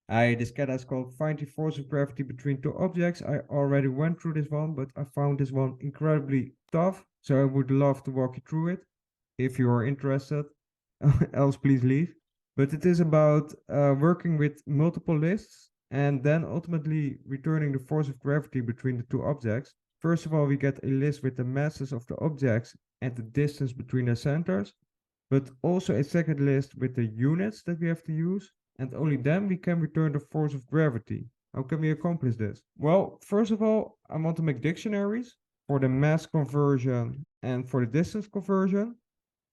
This cat is called Find the Force of Gravity Between Two Objects. I already went through this one, but I found this one incredibly tough. So I would love to walk you through it if you are interested. Else, please leave. But it is about working with multiple lists and then ultimately returning the force of gravity between the two objects. First of all, we get a list with the masses of the objects and the distance between their centers, but also a second list with the units that we have to use, and only then we can return the force of gravity. How can we accomplish this? Well, first of all, I want to make dictionaries for the mass conversion and for the distance conversion.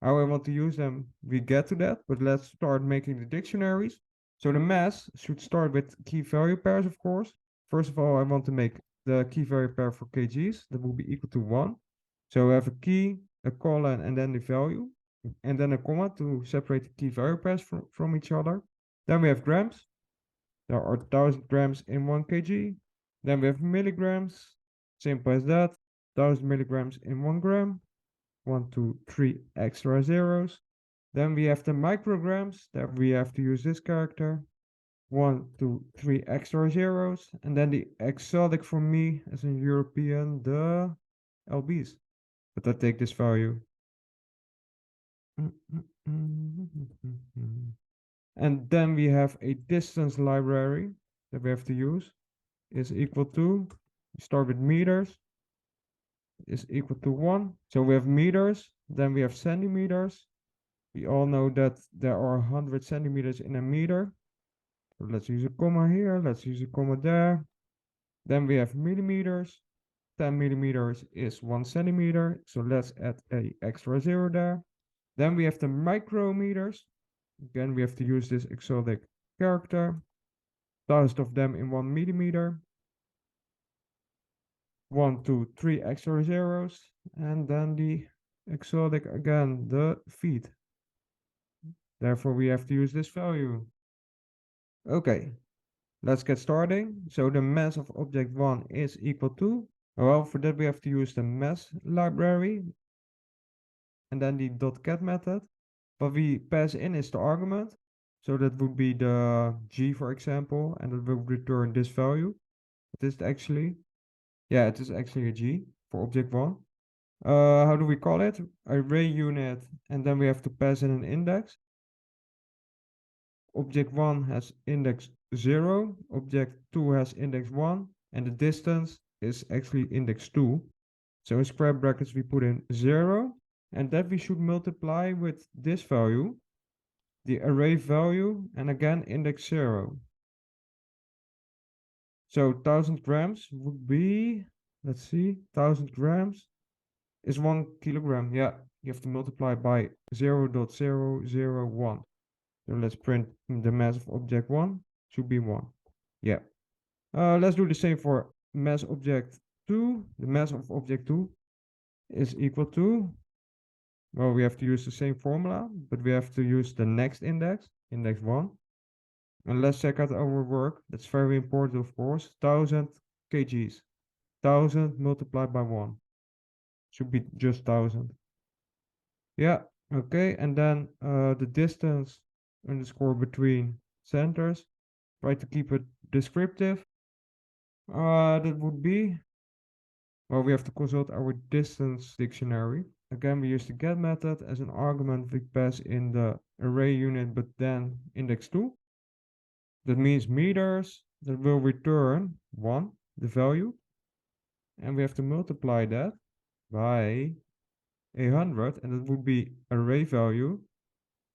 How I want to use them, we get to that, but let's start making the dictionaries. So the mass should start with key value pairs, of course. First of all, I want to make the key value pair for kgs. That will be equal to 1. So we have a key, a colon, and then the value, and then a comma to separate the key value pairs from each other. Then we have grams. There are 1000 grams in 1 kg. Then we have milligrams. Simple as that. 1000 milligrams in 1 gram. 1, 2, 3 extra zeros. Then we have the micrograms that we have to use this character. 1, 2, 3 extra zeros. And then the exotic for me as a European, the LBs. But I take this value. And then we have a distance library that we have to use. Is equal to, we start with meters, is equal to 1. So we have meters, then we have centimeters. We all know that there are 100 centimeters in a meter. So let's use a comma here, let's use a comma there. Then we have millimeters. 10 millimeters is 1 centimeter. So let's add a extra zero there. Then we have the micrometers. Again, we have to use this exotic character. 1000 of them in 1 millimeter. 1, 2, 3 extra zeros. And then the exotic again, the feet. Therefore, we have to use this value. Okay, let's get starting. So the mass of object 1 is equal to, well, for that we have to use the mass library and then the .cat method. What we pass in is the argument. So that would be the g, for example, and it will return this value. It is actually, yeah, it is actually a g for object 1. How do we call it? Array unit, and then we have to pass in an index. Object 1 has index 0, object 2 has index 1, and the distance is actually index 2. So in square brackets we put in 0, and that we should multiply with this value, the array value, and again index 0. So 1000 grams would be, let's see, 1000 grams is 1 kilogram. Yeah, you have to multiply by 0.001. So let's print the mass of object 1 should be 1. Yeah. Let's do the same for mass object 2. The mass of object 2 is equal to, well, we have to use the same formula, but we have to use the next index, index 1. And let's check out our work. That's very important, of course. 1000 kgs. 1000 multiplied by 1. Should be just 1000. Yeah, okay. And then the distance underscore between centers. Try to keep it descriptive. That would be, well, we have to consult our distance dictionary. Again, we use the get method as an argument. We pass in the array unit, but then index 2. That means meters. That will return 1, the value. And we have to multiply that by 100, and that would be array value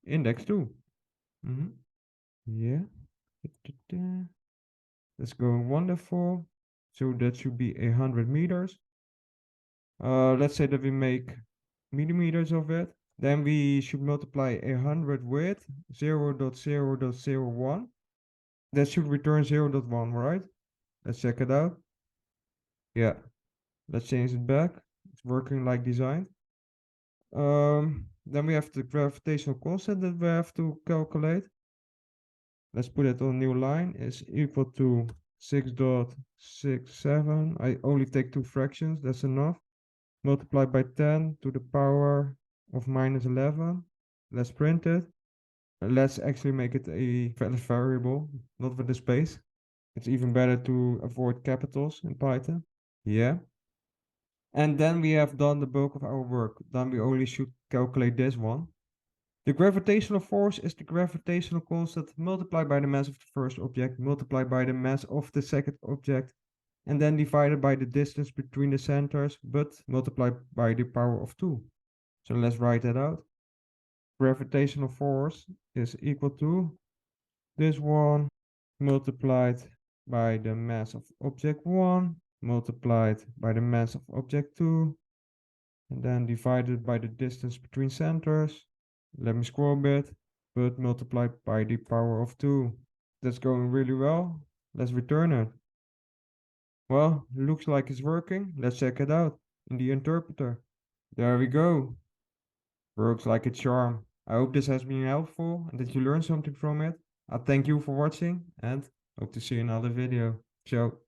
index 2. Yeah. That's going wonderful. So that should be 100 meters. Let's say that we make millimeters of it. Then we should multiply 100 with 0.0.01. That should return 0.1, right? Let's check it out. Yeah. Let's change it back. It's working like designed. Then we have the gravitational constant that we have to calculate. Let's put it on a new line. Is equal to 6.67. I only take 2 fractions. That's enough. Multiplied by 10 to the power of minus 11. Let's print it. Let's actually make it a valid variable, not with the space. It's even better to avoid capitals in Python. Yeah. And then we have done the bulk of our work. Then we only should calculate this one. The gravitational force is the gravitational constant multiplied by the mass of the first object, multiplied by the mass of the second object, and then divided by the distance between the centers, but multiplied by the power of 2. So let's write that out. Gravitational force is equal to this one multiplied by the mass of object 1 multiplied by the mass of object 2 and then divided by the distance between centers. Let me scroll a bit, but multiplied by the power of 2. That's going really well. Let's return it. Well, looks like it's working. Let's check it out in the interpreter. There we go. Works like a charm. I hope this has been helpful and that you learned something from it. I thank you for watching and hope to see you in another video. Ciao.